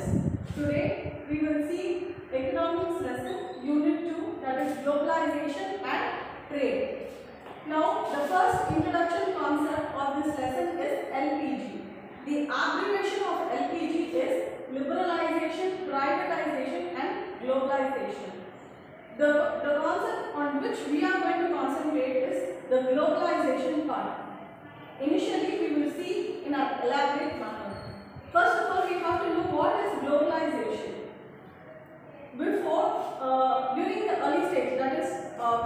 this. Today we will see economics lesson unit 2, that is globalization and trade. Now the first introduction concept of this lesson is LPG. The abbreviation of LPG is liberalization, privatization and globalization. The concept on which we are going to concentrate is the globalization part. Initially we will see in an elaborate manner. First of all, we have to know what is globalization. During the early stage, that is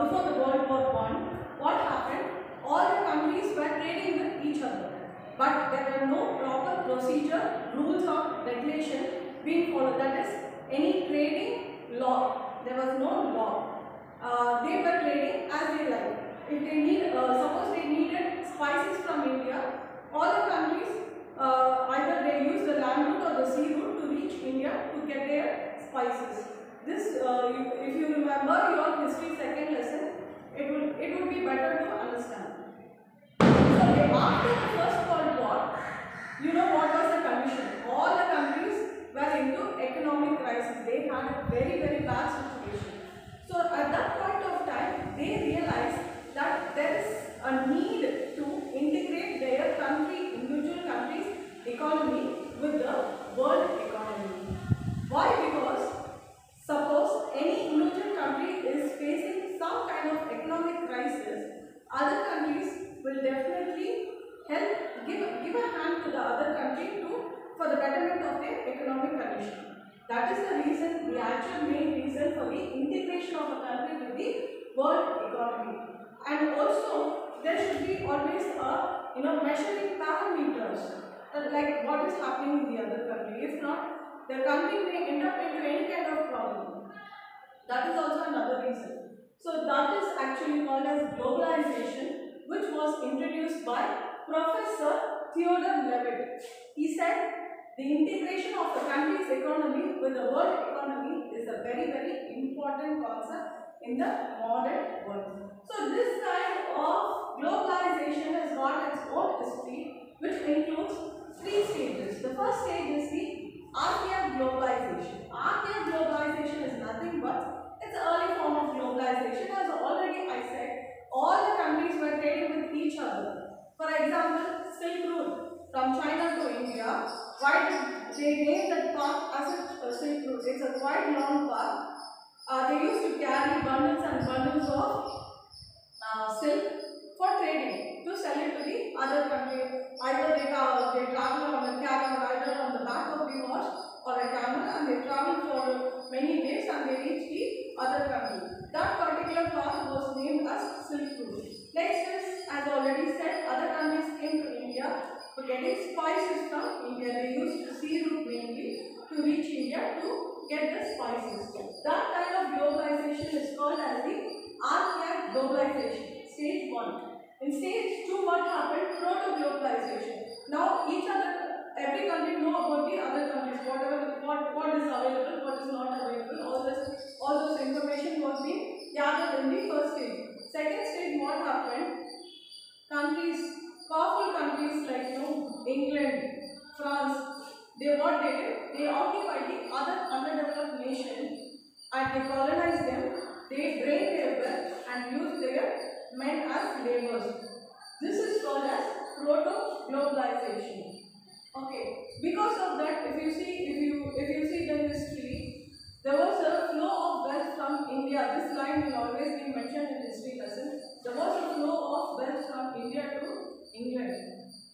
before the World War I, what happened? All the countries were trading with each other, but there were no proper procedure, rules or regulation being followed. That is, any trading law. There was no law. They were trading as they like. If they need, suppose they needed spices from India, all the countries either they use the land route or the sea route to reach India to get their spices. This, if you remember your history second lesson, it would be better to understand. So after the First World War, you know what was the condition? All the countries were into economic crisis. They had a very bad situation. So at that point of time, they realized that there is a need to integrate their country, individual countries' economy with the world economy. Why? Because suppose any individual country is facing some kind of economic crisis, other countries will definitely help give a hand to the other country for the betterment of their economic condition. That is the reason, the actual main reason for the integration of a country with the world economy. And also, there should be always a measuring parameters, like what is happening in the other country. If not, the country may end up into any kind of problem. That is also another reason. So that is actually called as globalization, which was introduced by Professor Theodore Levitt. He said the integration of a country's economy with the world economy is a very important concept in the modern world. So this kind of globalization has got its own history, which includes 3 stages. The first stage is the Archean globalization. Archean globalization is nothing but it's an early form of globalization. As already I said, all the countries were trading with each other. For example, Silk Route from China to India. Why did they name that path as a Silk Route? It's a quite long path. They used to carry bundles and bundles of silk for trading to sell it to the other country. Either they travel on a caravan, either on the back of the horse or a camel, and they travel for many days and they reach the other country. That particular path was named as Silk Route. Next is, as already said, other countries came to India for getting spices from India. They used the sea route mainly to reach India to get the spices. That kind of globalization is called as the Archean globalization, stage 1. In stage 2, what happened? Proto-globalization. Now every country know about the other countries, what is available, what is not available. All those information was being gathered in the first stage. Second stage, what happened? Powerful countries like England, France, they occupied the other underdeveloped nation and they colonized them. They drained their wealth and used their men as laborers. This is called as proto-globalization. Okay. Because of that, if you see the history, there was a flow of wealth from India. This line will always be mentioned in history lesson. There was a flow of wealth from India to England.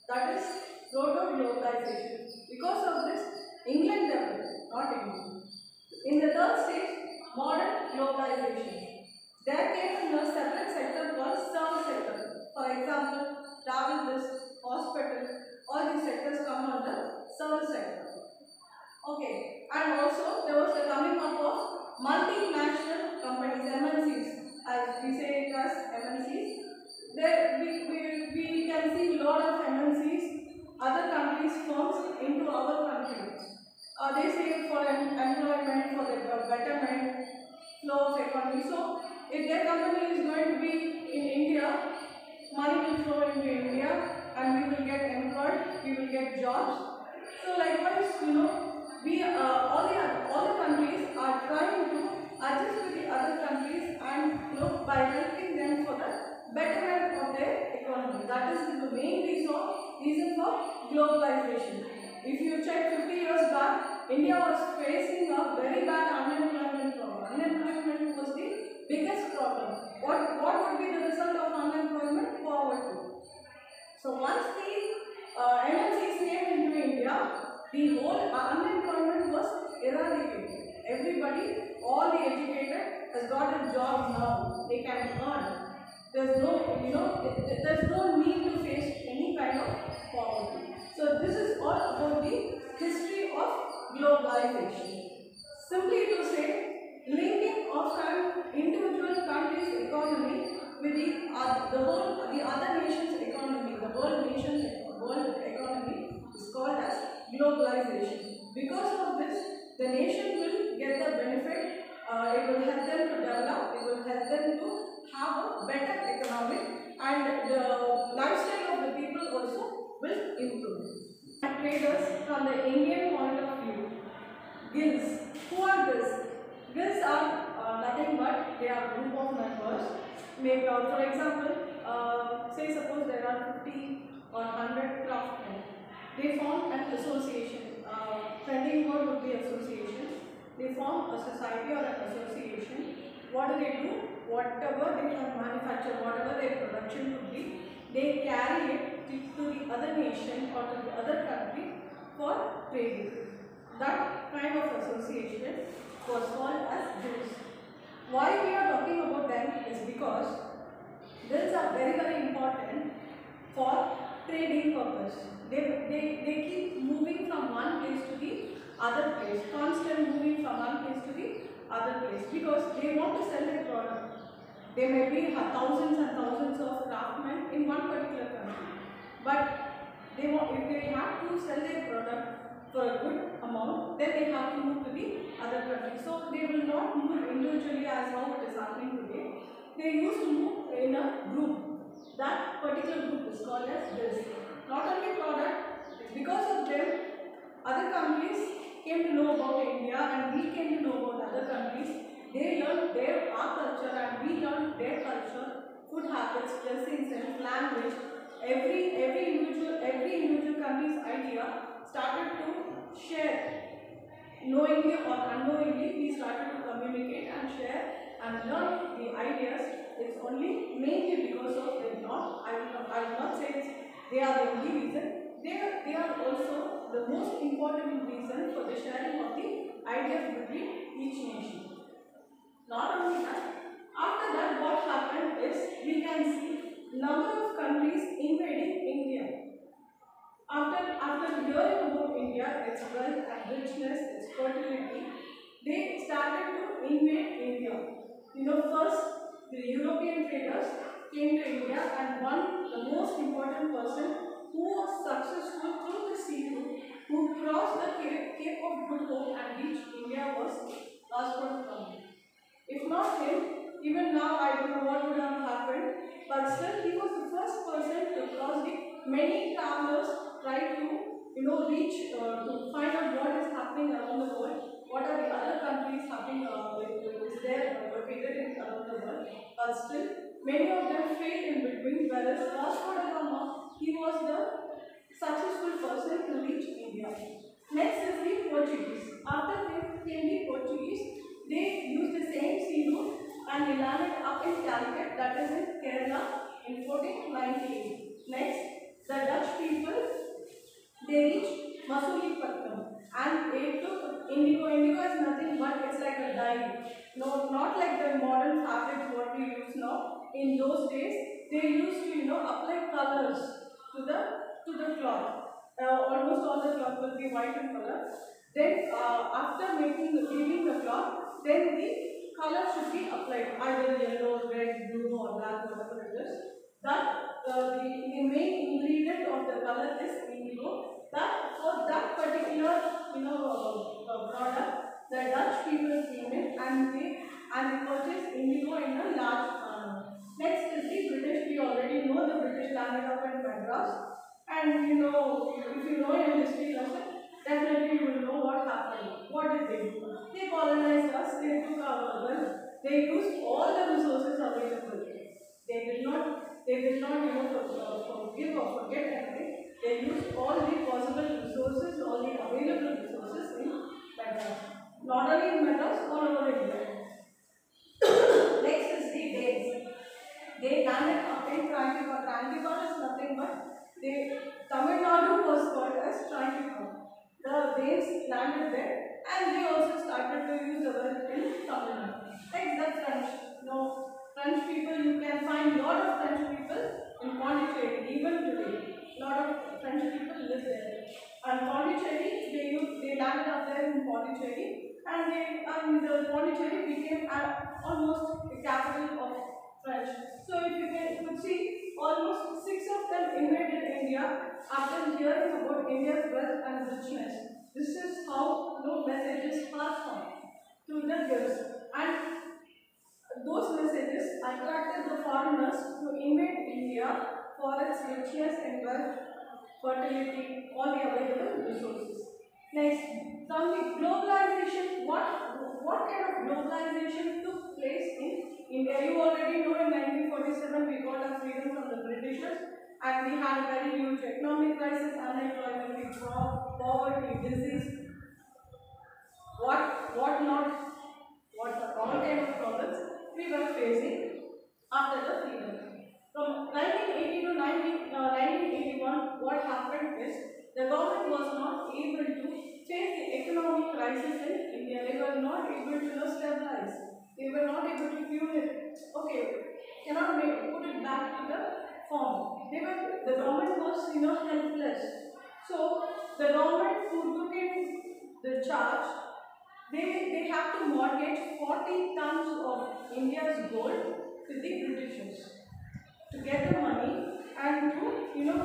That is proto-globalization. Because of this, England developed, not India. In the third stage, modern globalization. There came a separate sector called service sector. For example, travel, hospital, all these sectors come under service sector. Okay, and also there was the coming up of multinational companies, MNCs, as we say it as MNCs. There we can see a lot of MNCs, other countries' firms into our country. They say for employment, for the betterment, flow of economy. So if their company is going to be in India, money will flow into India and we will get employed, we will get jobs. So likewise, all the countries are trying to adjust to the other countries and by helping them for the betterment of their economy. That is the main reason for globalization. If you check 50 years back, India was facing a very bad unemployment problem. Unemployment was the biggest problem. What would be the result of unemployment? Poverty. So once the MNCs came into India, the whole unemployment was eradicated. Everybody, all the educated, has got a job now. They can earn. There's there's no need to face any kind of poverty. So this is all about the history of globalization. Simply to say, linking of an individual country's economy with the other nation's economy, the world economy is called as globalization. Because of this, the nation will get the benefit. It will help them to develop. It will help them to have a better economic, and the lifestyle of the people also will improve. Traders from the Indian point of view. Guilds. Who are guilds? Guilds are nothing but they are group of members. For example, say suppose there are 50 or 100 craftsmen. They form an association. Trending word would be association. They form a society or an association. What do? Whatever they have manufactured, whatever their production could be, they carry it to the other nation or to the other country for trading. That kind of association was called as guilds. Why we are talking about them is because guilds are very important for trading purpose. They keep moving from one place to the other place, constant moving from one place to the other place, because they want to sell their product. There may be thousands and thousands of craftsmen in one particular country, but if they have to sell their product for a good amount, then they have to move to the other country. So they will not move individually as how it is happening today. They used to move in a group. That particular group is called as guilds. Not only product, because of them, other countries came to know about India and we came to know about other countries. They learned our culture and we learned their culture, food habits, dressing sense, language. Every individual country's idea started to share. Knowingly or unknowingly, we started to communicate and share and learn the ideas. It's only mainly because of them. I will not say they are the only reason. They are also the most important reason for the sharing of the ideas between each nation. Not only that, after that what happened is we can see number of countries invading India. After hearing about India, its wealth and richness, its fertility, they started to invade India. First the European traders came to India, and the most important person who was successful through the sea route, who crossed the Cape of Good Hope and reached India, was Vasco da Gama. If not him, even now I don't know what would have happened, but still he was the first person to cross the many travelers try to reach to find out what is happening around the world, what are the other countries happening is there located around the world, but still many of them failed in between, whereas Vasco da Gama, he was the successful person to reach India. Next is the Portuguese. After them came the Portuguese. They used the same sea route and they landed up in Calicut, that is in Kerala, in 1498. Next, the Dutch people, they reached Masulipatam and they took indigo. Indigo is nothing but it's like a dye. No, not like the modern fabrics what we use now. In those days, they used to apply colors to the cloth. Almost all the cloth will be white in color. Then after cleaning the cloth, then the color should be applied, either yellow, red, blue or black, whatever it is. That the main ingredient of the color is indigo. That for that particular product, the Dutch people came in and they purchased indigo in a large. Next is the British. We already know the British landed up in Madras, and if you know your history lesson, definitely you will know what happened. What did they do? They colonized us, they took our wealth, they used all the resources available. They did not forgive or forget anything. They used all the possible resources, all the available resources in Madras. Not only in Madras, all over India. Next is the Danes. They landed up in Trangibar. Trangibar is nothing but Tamil Nadu was called as Trangibar. The Danes landed there and they also started to use the word in Tamil Nadu. Like the French. French people, you can find lot of French people in Pondicherry even today. Lot of French people live there. And Pondicherry, they landed up there in Pondicherry and the Pondicherry became almost the capital of French. So if you could see, almost 6 of them invaded India after hearing about India's wealth and richness. This is how messages passed on to the girls. And those messages attracted the foreigners to invade India for its richness and wealth, fertility, all the available resources. Next, from the globalization, what kind of globalization took place in India? You already know in 1947 we got our freedom from the Britishers and we had a very huge economic crisis, unemployment, poverty, disease, what all kind of problems we were facing after the freedom. From 1980 to 1981, what happened is the government was not able to face the economic crisis in India. They were not able to stabilize. They were not able to fuel it. Okay, cannot put it back to the form. The government was helpless. So the government who took in the charge, they have to mortgage 40 tons of India's gold to the Britishers to get the money and to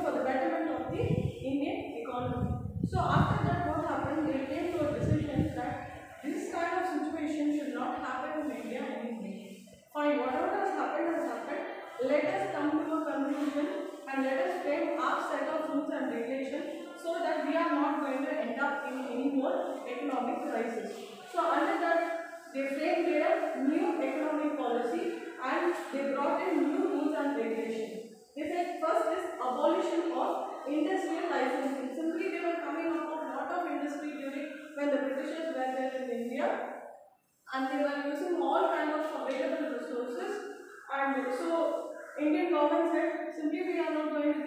for the betterment of the Indian economy. So after that, what happened? They came to a decision that this kind of situation should not happen in India anymore. Fine, whatever has happened. Let us come to a conclusion and let us frame our set of rules and regulations so that we are not going to end up in any more economic crisis. So under that, they framed their new economic policy and they brought in new rules and regulations. They said first is abolition of industrial licensing. Simply they were coming up with a lot of industry during when the Britishers were there in India and they were using all kinds of available resources, and so Indian government said simply we are not going to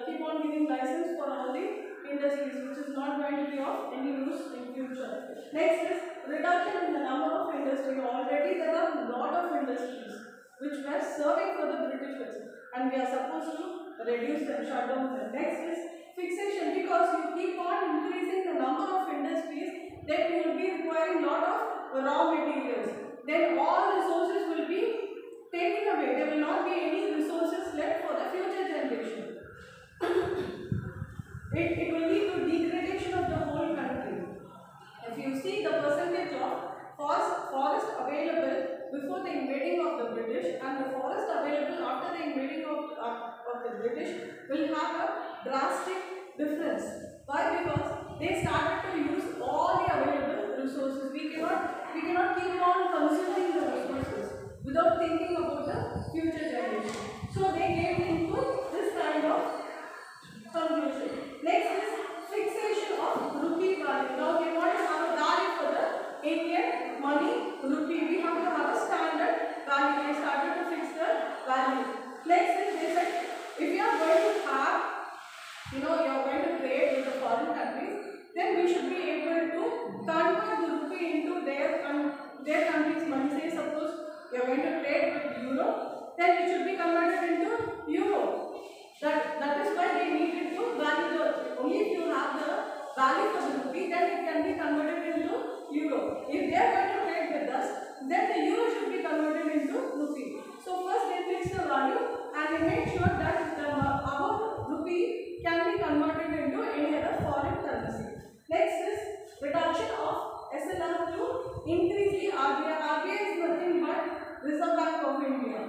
keep on giving license for all the industries, which is not going to be of any use in future. Next is reduction in the number of industry. Already there are a lot of industries which were serving for the Britishers and we are supposed to reduce them, shut down them. Next is fixation, because you keep on increasing the number of industries, then you will be requiring a lot of raw materials. Then all resources will be taken away. There will not be any resources left for the future generation. It will lead to degradation of the whole country. If you see the percentage of forest available before the invading of the British and the forest available after the invading of the British will have a drastic difference. Why? Because they started to use all the available resources. We cannot keep on consuming the resources without thinking about the future generation. So they came into this kind of conclusion. Next is fixation of rupee value. Now they want to have a value for the Indian money, rupee. We have to have a standard value. They started to fix the value. Next is they said if you are going to have, you are going to trade with the foreign countries, then we should be able to convert the rupee into their country's money. Say suppose you are going to trade with euro, then it should be converted into euro. That is why they needed to value only if you have the value for the rupee, then it can be converted into euro. If they are going to trade with us, then the euro should be converted into rupee. So first they fixed the value and they made sure that our rupee can be converted into any other foreign currency. Next is reduction of SLR to increase the RBI. RBI is nothing but Reserve Bank of India.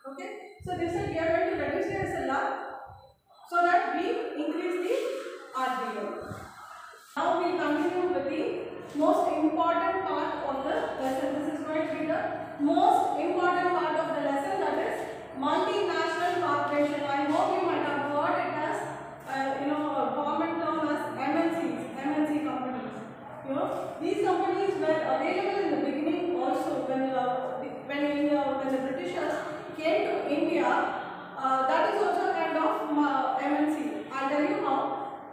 Okay, so they said we are going to reduce the SLR so that we increase the RBI. most important part of the lesson. This is going to be the most important part of the lesson, that is multinational corporation. I hope you might have heard it as a common term as MNCs, MNC companies. These companies were available in the beginning also when the Britishers came to India. That is also a kind of MNC. I'll tell you how.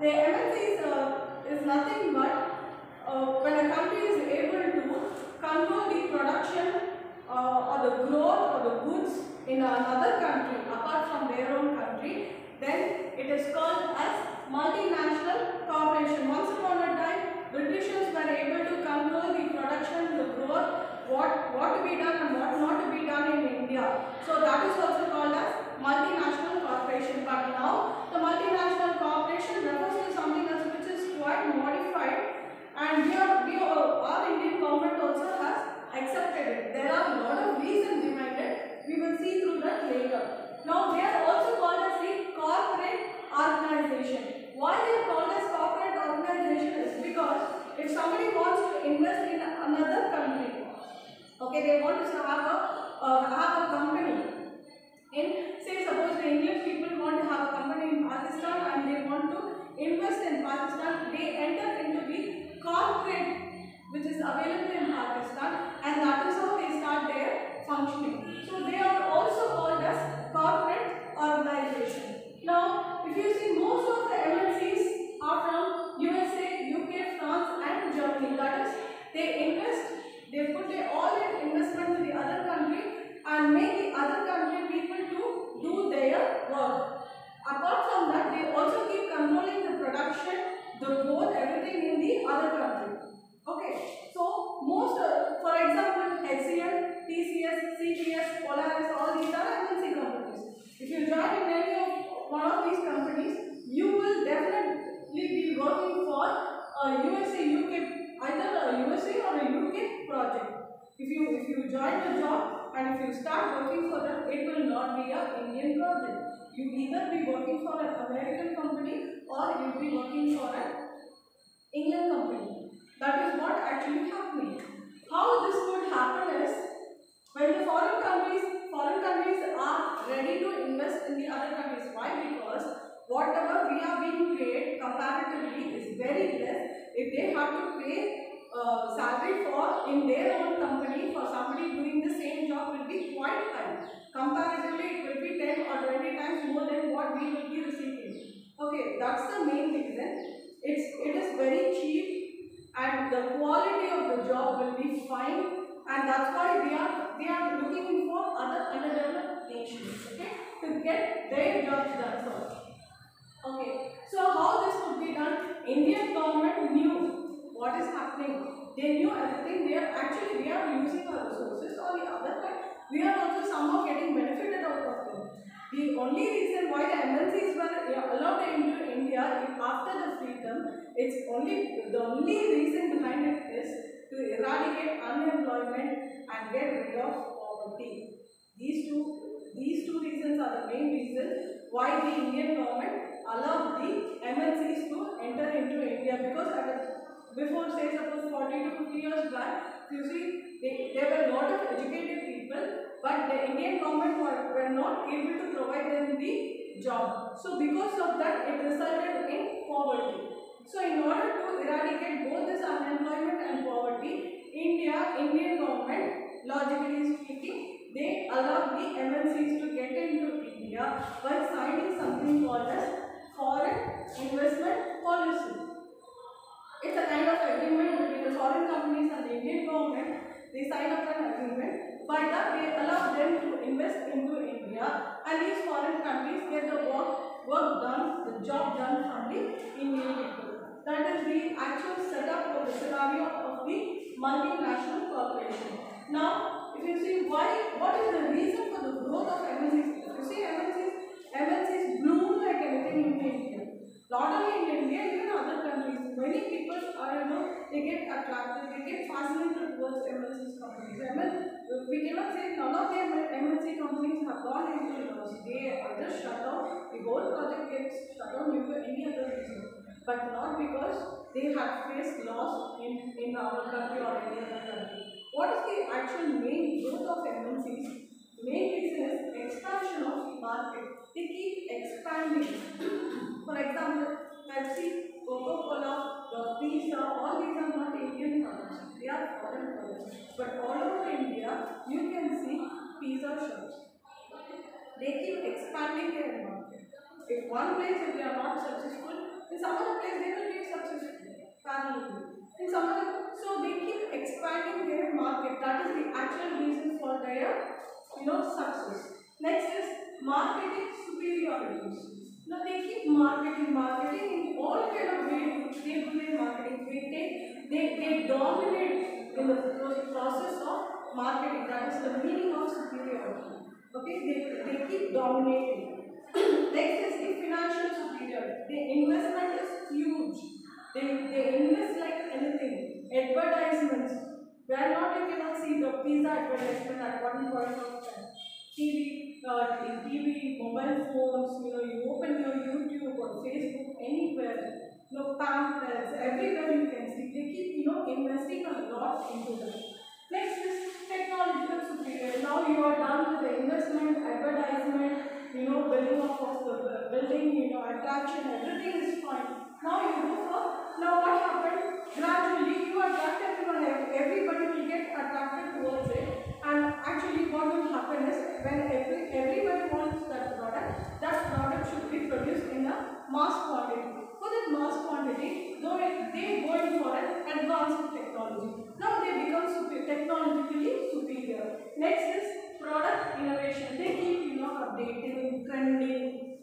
The MNC is nothing but when a country is able to control the production or the growth or the goods in another country apart from their own country, then it is called as multinational corporation. Once upon a time, Britishers were able to control the production, the growth, what to be done and what not to be done in India. So that is also called as multinational corporation. But now the multinational corporation refers to something else which is quite modified, and our Indian government also has accepted it. There are a lot of reasons behind it. We will see through that later. Now they are also called as the corporate organization. Why they are called as corporate organization is because if somebody wants to invest in another country, okay, they want to have a company in, say suppose the English people want to have a company in Pakistan and they want to invest in Pakistan, they enter into the corporate which is available in Pakistan, and that is how they start their functioning. So they are also called as corporate organization. Now if you see, most of the MNCs are from USA, UK, France and Germany. That is, they invest, they put all their investment to the other country and make the other country people to do their work. Apart from that, they also keep controlling the production, the growth, everything in the other country. Okay, so most, for example, HCL, TCS, CTS, Polaris, all these are MNC companies. If you join in any of one of these companies, you will definitely be working for a USA, UK, either a USA or a UK project. If you join the job and if you start working for them, it will not be an Indian project. You either be working for an American company or you will be working for an Indian company. That is what actually happening. How this could happen is, when the foreign countries are ready to invest in the other countries. Why? Because whatever we are being paid comparatively is very less. If they have to pay salary for in their own company for somebody doing the same job, will be quite high. Comparatively, it will be 10 or 20 times more than what we will be receiving. Okay, that's the main reason. It is very cheap and the quality of the job will be fine, and that's why they are looking for other underdeveloped nations, okay, to get their jobs done first. Okay, so how this could be done? Indian government knew what is happening. They knew everything. We are using our resources. On the other hand, we are also somehow getting benefited out of them. The only reason why the MNCs were allowed into India after the freedom, the only reason behind it is to eradicate unemployment and get rid of poverty. These two reasons are the main reasons why the Indian government allowed the MNCs to enter into India. Because before, say suppose 40 to 50 years back, you see, there were a lot of educated people, but the Indian government were not able to provide them the job. So because of that, it resulted in poverty. So in order to eradicate both this unemployment and poverty, Indian government, logically speaking, they allowed the MNCs to get into India by signing something called as Foreign Investment Policy. It's a kind of agreement between the foreign companies and the Indian government. They sign up an agreement. By that, they allow them to invest into India, and these foreign countries get the work done, the job done from the Indian people. That is the actual setup of the scenario of the multinational corporation. Now, if you see what is the reason for the growth of MNCs? If you see MNCs bloom like anything in India. Not only in India, even other countries. Many people are, they get attracted, they get fascinated towards MNC companies. We cannot say none of the MNC companies have gone into loss. They either shut down, the whole project gets shut down due to any other reason. But not because they they have faced loss in our country or any other country. What is the actual main growth of MNCs? Main reason is expansion of market. They keep expanding. For example, Pepsi, Coca-Cola, Pizza, all these are not Indian products. They are foreign products. But all over India, you can see pizza shops. They keep expanding their market. If one place, if they are not successful, in some other place they will be successful. Parallelly. In some other, so they keep expanding their market. That is the actual reason for their, success. Next is marketing superiorities. Now they keep marketing in all kind of ways. They do their marketing. They dominate in the process of marketing. That is the meaning of superiority. Okay, they keep dominating. Next is the financial superiority. The investment is huge. They invest like anything. Advertisements. Where not you cannot see the pizza advertisement at one point of time. TV, mobile phones, you open your YouTube or Facebook, anywhere, pamphlets, everywhere you can see. They keep, investing a lot into that. Next is technological superiority. Now you are done with the investment, advertisement, building of the building, attraction, everything is fine. Now you go for, now what happened? Gradually you attract everyone, everybody will get attracted towards it. And actually what will happen is, when everybody wants that product should be produced in a mass quantity. For that mass quantity, though they go in for an advanced technology. Now they become technologically superior. Next is product innovation. They keep, updating, trending.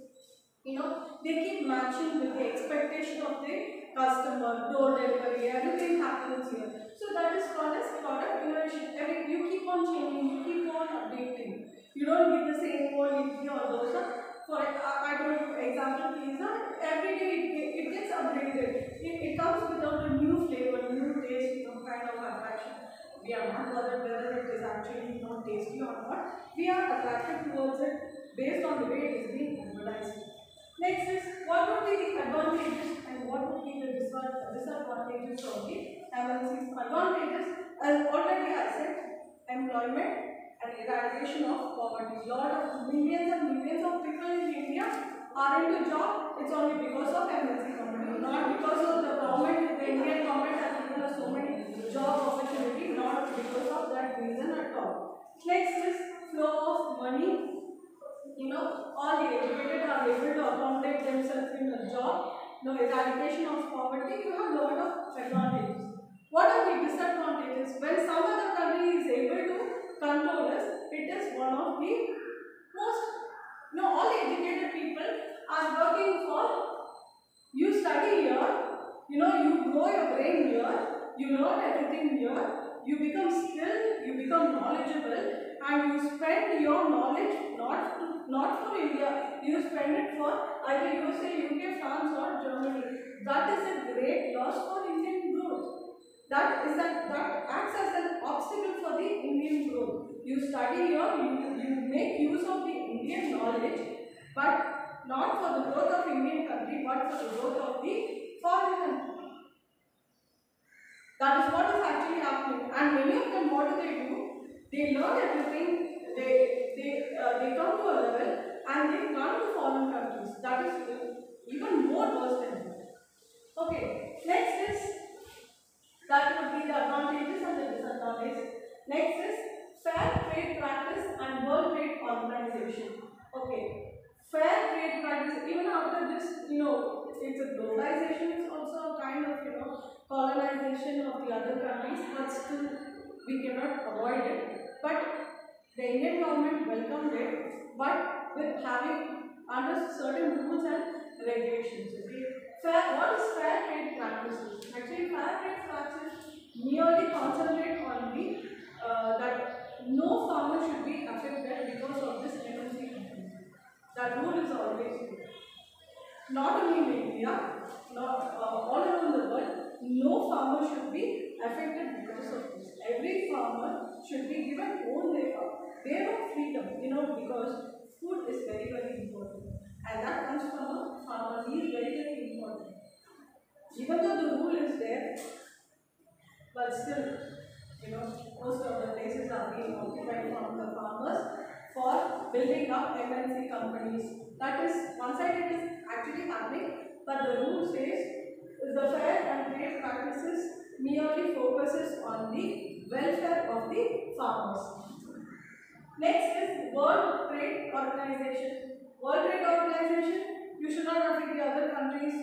They keep matching with the expectation of the customer, door delivery, everything happens here. So that is called as product innovation. You keep on changing, you keep on updating. You don't give the same old idli or dosa. For I don't example pizza, every day it gets upgraded. It comes without a new flavor, new taste, kind of attraction. We are not bothered whether it is actually not tasty or not. We are attracted towards it based on the way it is being advertised. Next is, what would be the advantages and what would be the disadvantages of the MNCs? Advantages, as already I said, employment and eradication of poverty. Lot of millions and millions of people in India are into job. It's only because of MNC company, not because of the government. The Indian government has given us so many job opportunities, not because of that reason at all. Next is flow of money. All the educated are able to accommodate themselves in a job. Eradication of poverty, you have a lot of advantages. What are the disadvantages? When some other country is able to control us, it is one of the most, all the educated people are working for, you study here, you grow your brain here, you learn everything here, you become skilled, you become knowledgeable, and you spend your knowledge not for India, you spend it for either USA, UK, France or Germany. That is a great loss for Indian growth. That acts as an obstacle for the Indian growth. You study here, you make use of the Indian knowledge, but not for the growth of Indian country, but for the growth of the foreign country. That is what is actually happening. And many of them, what do? They learn everything. They come to a level and they run to foreign countries. That is even more worse than that. Okay, next is, that would be the advantages and the disadvantages. Next is fair trade practice and World Trade Organization. Okay, fair trade practice, even after this, it's a globalization, it's also a kind of, colonization of the other countries, but still we cannot avoid it. But the Indian government welcomed it, but with having under certain rules and regulations. Okay, what is fair trade practices? Actually, fair trade practices merely concentrate on the that no farmer should be affected because of this MNC company. That rule is always there. Not only in India, all around the world, no farmer should be affected because of this. Every farmer should be given their own freedom, because food is very, very important. And that comes from a farmer. He is very, very important. Even though the rule is there, building up MNC companies. That is, one side it is actually happening, but the rule says the fair and trade practices merely focuses on the welfare of the farmers. Next is World Trade Organization. World Trade Organization, you should not affect the other countries,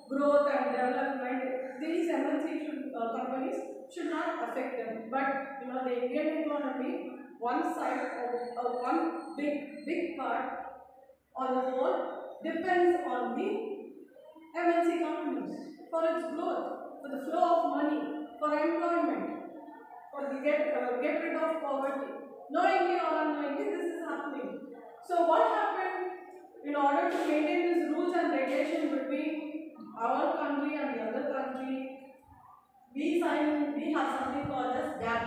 growth and development. These MNC companies should not affect them. But the Indian economy, one side or one big part on the whole depends on the MNC companies for its growth, for the flow of money, for employment, for the get rid of poverty. Knowingly or unknowingly, this is happening. So what happened in order to maintain these rules and regulations between our country and the other country? We have something called as GATT.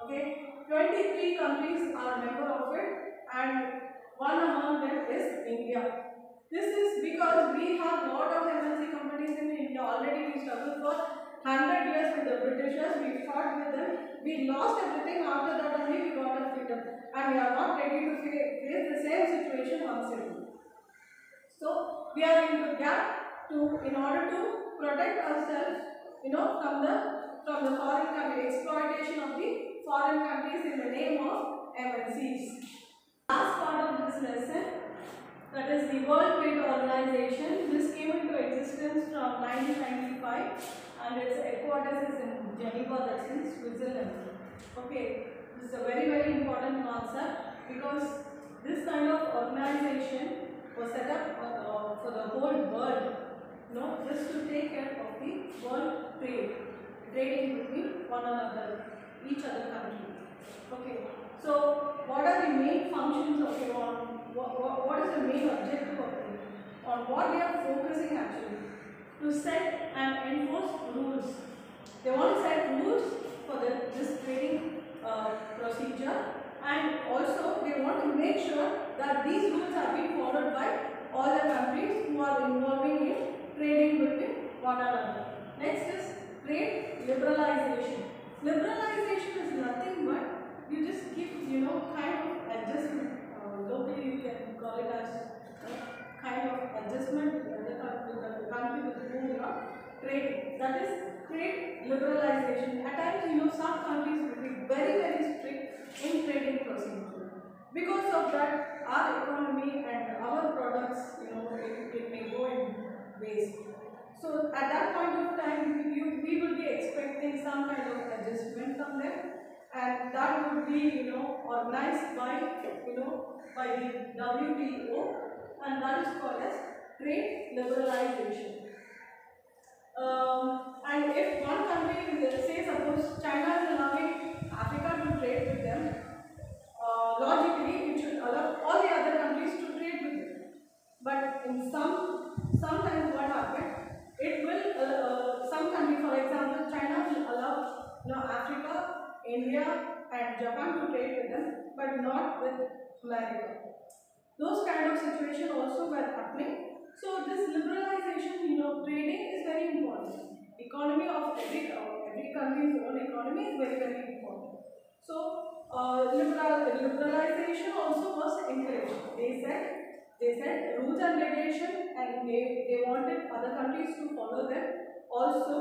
Okay, 23 countries are member of it, and one among them is India. This is because we have a lot of MNC companies in India. Already we struggled for 100 years with the Britishers. We fought with them. We lost everything. After that only we got our freedom, and we are not ready to face the same situation once again. So we are into GATT in order to protect ourselves, from the foreign country exploitation of the foreign countries in the name of MNCs. Last part of this lesson, that is the World Trade Organization. This came into existence from 1995, and its headquarters is in Geneva, that's in Switzerland. Okay, this is a very important concept, because this kind of organization was set up for the whole world, just to take care of the world trading between one another, each other country. Okay, so what are the main functions of it? What is the main objective of it? On what they are focusing actually? To set and enforce rules. They want to set rules for this trading procedure, and also they want to make sure that these rules are being followed by all the countries who are involving in trading between one another. Next is trade liberalization. Liberalization is nothing but you just keep, kind of adjustment. Locally you can call it as kind of adjustment with the country with whom you are trading. That is trade liberalization. At times, some countries will be very strict in trading procedure. Because of that, our economy and our products, it may go in waste. So at that point of time, we will be expecting some kind of adjustment from them, and that would be, organized by the WTO, and that is called as trade liberalization. And if one country, say suppose China is allowing Africa to trade with them, logically it should allow all the other countries to trade with them. But in sometimes what happens, it will some country, for example, China will allow Africa, India, and Japan to trade with them, but not with America. Those kind of situation also were happening. So this liberalization, trading is very important. Economy of every country's own economy is very important. So liberalization also was encouraged. They said rules and regulation, and they wanted other countries to follow them. Also,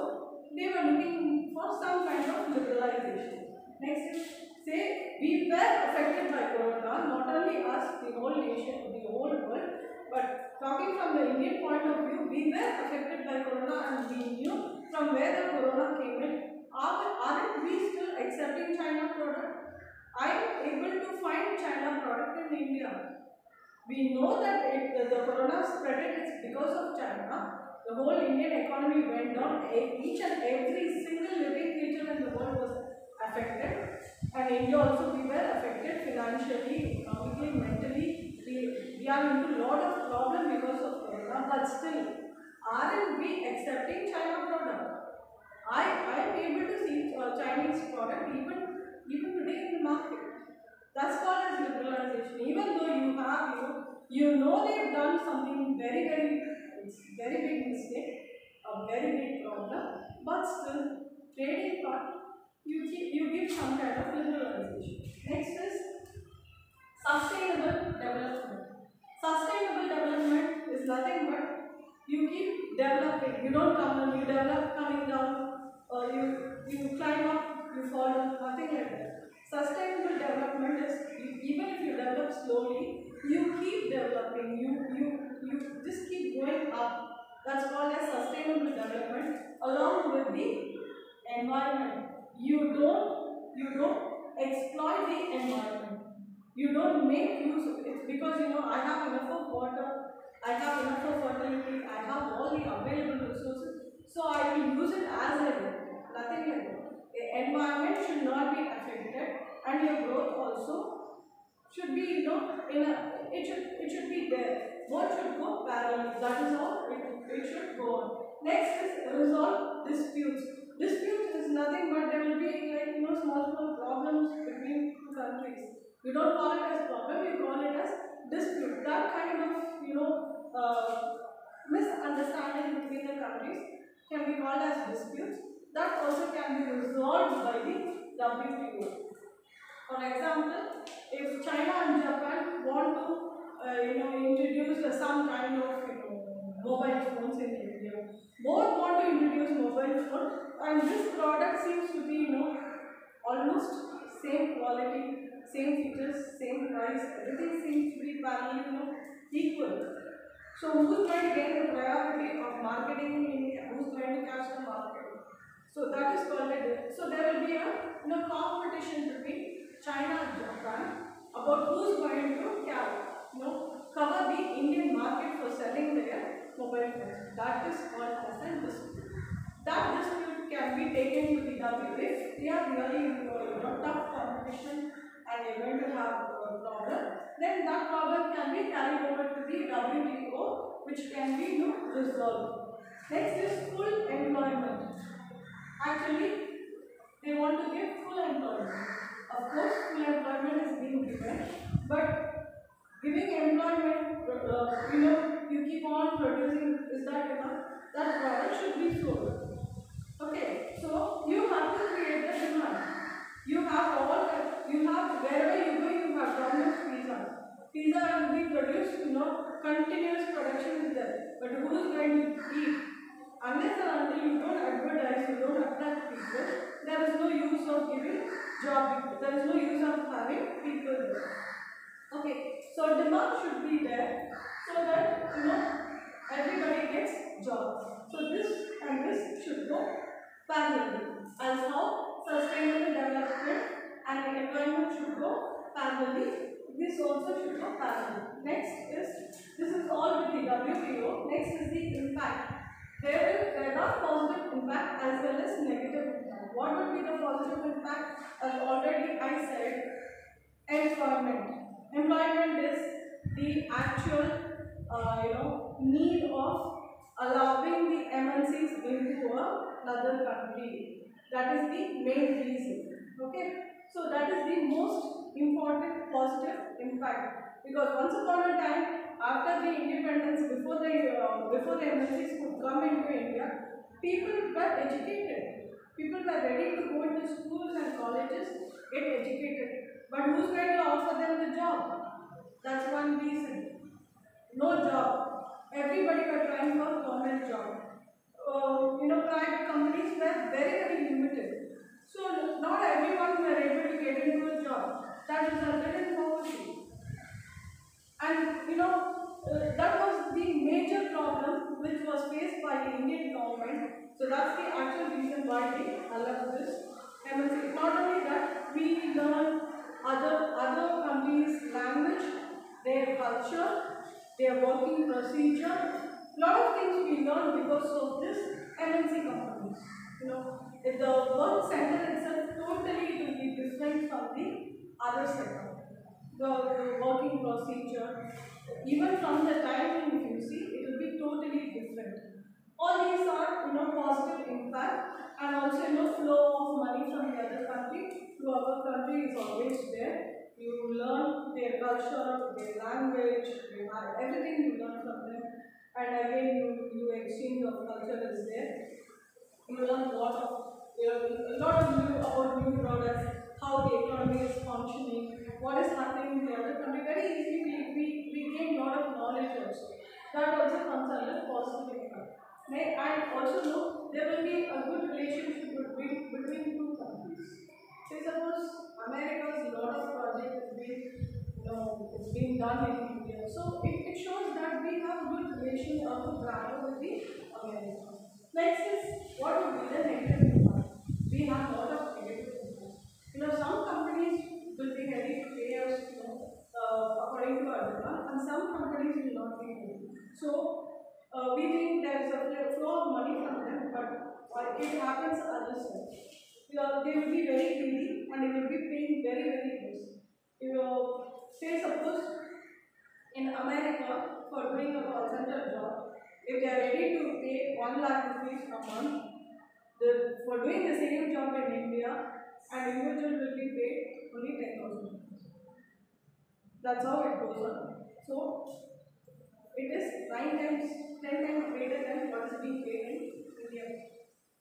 they were looking for some kind of liberalization. Next is, say we were affected by corona, not only us, the whole nation, the whole world, but talking from the Indian point of view, we were affected by corona, and we knew from where the corona came in. Aren't we still accepting China product? I am able to find China product in India. We know that the corona spread, it's because of China. The whole Indian economy went down. Each and every single living creature in the world was affected. And India also, we were affected financially, economically, mentally. We are into a lot of problems because of corona, but still, aren't we accepting China product? I am able to see Chinese product even today in the market. That's called as liberalization. Even though they've done something very big mistake, a very big problem, but still, trading part, you give some kind of liberalization. Next is Sustainable development. Sustainable development is nothing but you keep developing. You don't come and you develop coming down, or you climb up, you fall, nothing like that. Sustainable development is even if you develop slowly, you keep developing. You just keep going up. That's called as sustainable development. Along with the environment, you don't exploit the environment. You don't make use of it because I have enough of water, I have enough of fertility, I have all the available resources, so I will use it as I will. Nothing like that. The environment should not be affected, and your growth also should be, it should be there. What should go parallel? That is how it should go on. Next is resolve disputes. Disputes is nothing but there will be like small problems between two countries. You don't call it as problem, you call it as dispute. That kind of misunderstanding between the countries can be called as disputes. That also can be resolved by the WTO. For example, if China and Japan want to introduce some kind of mobile phones in India, both want to introduce mobile phone, and this product seems to be almost same quality, same features, same price, everything seems to be parallel, equal. So who's going to gain the priority of marketing in India? Who's going to catch the market? So that is called it. So there will be a competition between China and Japan about who's going to cover the Indian market for selling their mobile phones. That is called as a dispute. That dispute can be taken to the WTO if they are really tough competition and they are going to have a problem. Then that problem can be carried over to the WTO, which can be resolved. Next is full employment. Actually, they want to give full employment. Of course, full employment is being given, but giving employment, you keep on producing, is that enough? That product should be sold. Okay, so you have to create the demand. You have wherever you go, you have Domino's pizza. Pizza will be produced, continuous production is there. But who is going to eat? Unless and until you don't advertise, you don't attract people, there is no use of giving job people. There is no use of having people there. Okay, so demand should be there so that everybody gets jobs. So this and this should go parallelly. As how sustainable development and employment should go parallelly, this also should go parallelly. Next is, this is all with the WTO. Next is the impact. There are positive impact as well as negative impact. What would be the positive impact? As already I said, employment. Employment is the actual need of allowing the MNCs into another country. That is the main reason. Okay, so that is the most important positive impact, because once upon a time, after the independence, before the MNCs could come into India, people were educated. People were ready to go into schools and colleges, get educated. But who's going to offer them the job? That's one reason. No job. Everybody were trying for government job. Private companies were very limited. So not everyone were able to get into a job. That resulted in poverty. And that was the major problem which was faced by the Indian government. So that's the actual reason why they allowed this MNC. Not only that, we learn other countries' language, their culture, their working procedure. Lot of things we learn because of this MNC companies. The work center itself totally will be different from the other sector. The working procedure, even from the timing, if you see, it will be totally different. All these are positive impact, and also flow of money from the other country to our country is always there. You learn their culture, their language, everything you learn from them, and again you exchange of culture is there. You learn a lot of new about new products. how the economy is functioning, what is happening in the other country. Very easily we gain a lot of knowledge also. That also comes under positive impact. And also know there will be a good relationship between two countries. Say suppose America's lot of project is being it's being done in India. So it shows that we have a good relation or good rapport with the America. Next is what would be the negative impact? We have a lot of negative impact. Some companies will be ready to pay us, according to our demand, and some companies will not be ready. So we think there's a flow of money from them, but it happens other side. They will be very greedy and they will be paying very, very less. Say suppose in America for doing a call center job, if they are ready to pay 1 lakh rupees a month, for doing the same job in India, an individual will be paid only 10,000 rupees. That's how it goes on. So it is 10 times greater than what is being paid in India.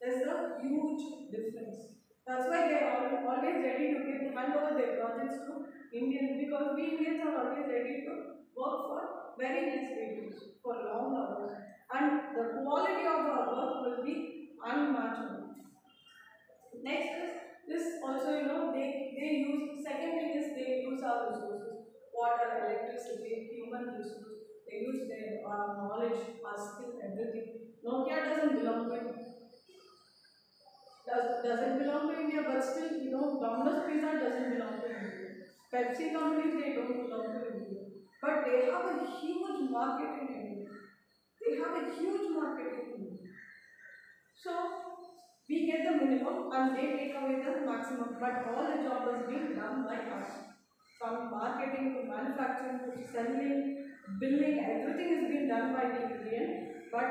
There's a huge difference. That's why they are always ready to hand over their projects to Indians, because we Indians are always ready to work for very less wages, for long hours, and the quality of our work will be unmatchable. Next is this also, they use, second thing is they use our resources, water, electricity, human resources. They use their knowledge, our skill, everything. Nokia doesn't belong to India. Doesn't belong to India, but still, Domino's Pizza doesn't belong to India. Pepsi companies, they don't belong to India. But they have a huge market in India. They have a huge market in India. So, we get the minimum and they take away the maximum. But all the job is being done by us. From marketing to manufacturing to selling, billing, everything is being done by the Indian. But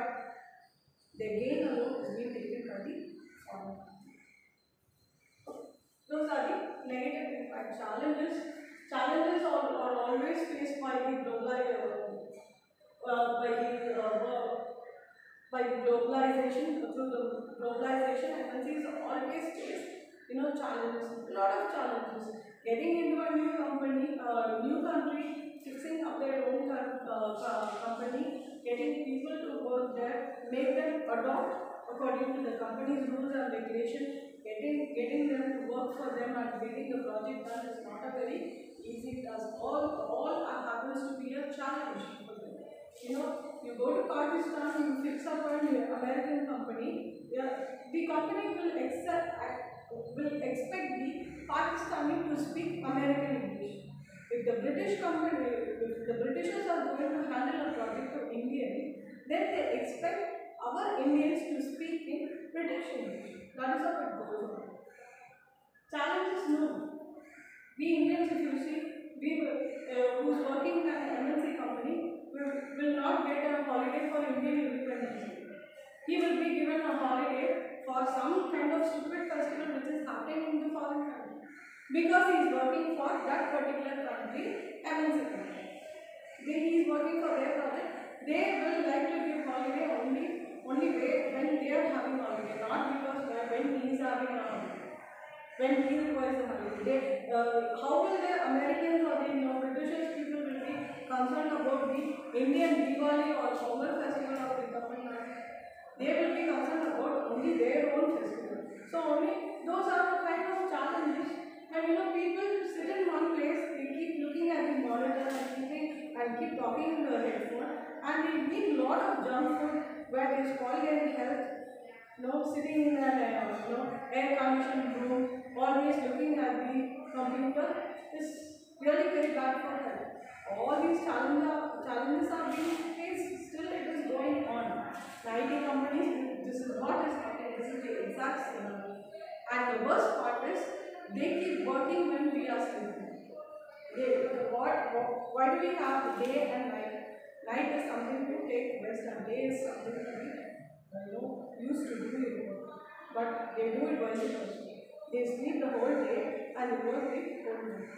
the gain alone is being taken by the foreign. Those are the negative impact. Challenges are always faced by the globalization. Through the globalization, MNCs always face challenges. A lot of challenges. Getting into a new company, new country, fixing up their own company, getting people to work there, make them adopt according to the company's rules and regulations. Getting them to work for them and getting the project done is not a very easy task. All happens to be a challenge for them. You go to Pakistan, you fix up an American company. The company will expect the Pakistani to speak American English. If the Britishers are going to handle a project of Indian, then they expect our Indians to speak in British English. That is how it goes on. Challenges, no. We Indians, if you see, who's working in an MNC company will not get a holiday for Indian independence. He will be given a holiday for some kind of stupid festival which is happening in the foreign country, because he is working for that particular country, MNC country. He is working for their project. They will like to give holiday only when they are having holiday, not because when he is having a holiday. When he requires a holiday, how will the Americans or the British people will be concerned about the Indian Diwali or Pongal festival of the Tamil Nadu? They will be concerned about only their own festival. So only those are the kind of challenges. And people sit in one place, they keep looking at the monitor and keep talking into the headphone, and they eat a lot of junk food where they spoil their health. Sitting in an air-conditioned room, always looking at the computer is really very bad for health. All these challenges are being faced. Still, it is going on. IT companies, this is what is happening. This is the exact scenario. And the worst part is, they keep working when we are sleeping. Why do we have day and night? Night is something to take rest, and day is something to be used to do it, but they do it vice versa. They sleep the whole day and they work the whole night.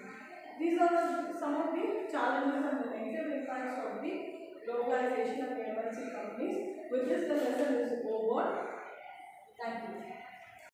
These are some of the challenges and the negative impacts of the globalization of the MNC companies. With this, the